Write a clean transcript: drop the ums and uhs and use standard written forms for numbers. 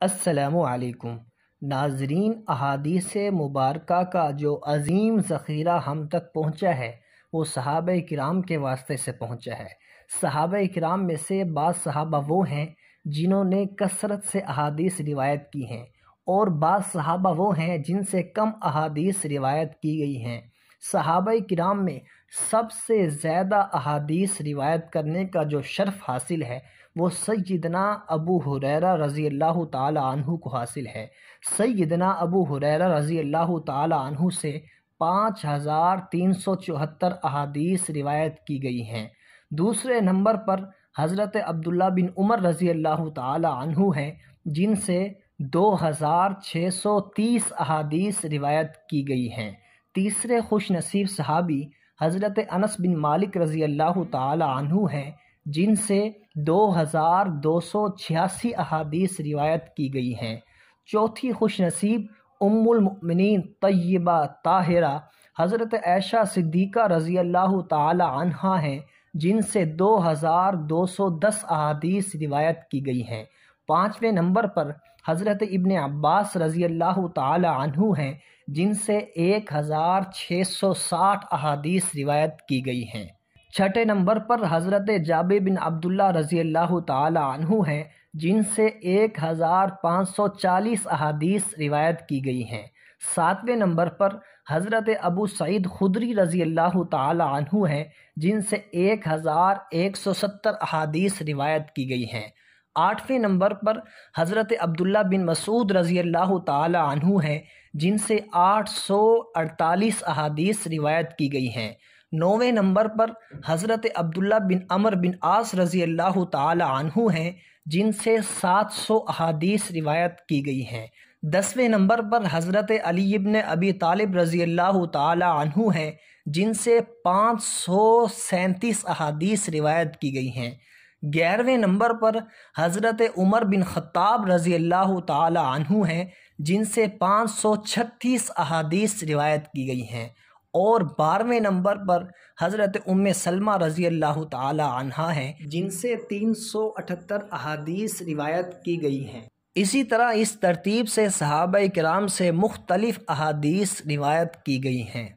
السلام علیکم ناظرین، احادیث مبارکہ کا جو عظیم ذخیرہ ہم تک پہنچا ہے وہ صحابہ کرام کے واسطے سے پہنچا ہے۔ صحابہ کرام میں سے بعض صحابہ وہ ہیں جنہوں نے کثرت سے احادیث روایت کی ہیں، اور بعض صحابہ وہ ہیں جن سے کم احادیث روایت کی گئی ہیں۔ صحابہ کرام میں سب سے زیادہ احادیث روایت کرنے کا جو شرف حاصل ہے وہ سیدنا ابو ہریرہ رضی اللہ تعالی عنہ کو حاصل ہے۔ سیدنا ابو ہریرہ رضی اللہ تعالی عنہ سے 5374 احادیث روایت کی گئی ہیں۔ دوسرے نمبر پر حضرت عبداللہ بن عمر رضی اللہ تعالی عنہ ہیں، جن سے 2630 احادیث روایت کی گئی ہیں۔ تیسرے خوش نصیب صحابی حضرت انس بن مالک رضی اللہ تعالی عنہ ہیں، جن سے 2286 احادیث روایت کی گئی ہیں۔ چوتھی خوش نصیب ام المؤمنین طیبہ طاہرہ حضرت عائشہ صدیقہ رضی اللہ تعالی عنہا ہیں، جن سے 2210 احادیث روایت کی گئی ہیں۔ پانچویں نمبر پر حضرت ابن عباس رضی اللہ تعالی عنہ ہیں، جن سے 1660 احادیث روایت کی گئی ہیں۔ چھٹے نمبر پر حضرت جابر بن عبداللہ رضی اللہ تعالی عنہ ہیں، جن سے 1540 احادیث روایت کی گئی ہیں۔ ساتویں نمبر پر حضرت ابو سعید خدری رضی اللہ تعالی عنہ ہیں، جن سے 1170 احادیث روایت کی گئی ہیں۔ آٹھویں نمبر پر حضرت عبداللہ بن مسعود رضی اللہ تعالی عنہ ہیں، جن سے 848 احادیث روایت کی گئی ہیں۔ نویں نمبر پر حضرت عبداللہ بن عمرو بن عاص رضی اللہ تعالی عنہ ہیں، جن سے 700 احادیث روایت کی گئی ہیں۔ 10ویں نمبر پر حضرت علی بن ابی طالب رضی اللہ تعالی عنہ ہیں، جن سے 537 احادیث روایت کی گئی ہیں۔ 11ویں نمبر پر حضرت عمر بن خطاب رضی اللہ تعالی عنہ ہیں، جن سے 536 احادیث روایت کی گئی ہیں۔ اور 12ویں نمبر پر حضرت ام سلمہ رضی اللہ تعالی عنہا ہیں، جن سے 378 احادیث روایت کی گئی ہیں۔ اسی طرح اس ترتیب سے صحابہ کرام سے مختلف احادیث روایت کی گئی ہیں۔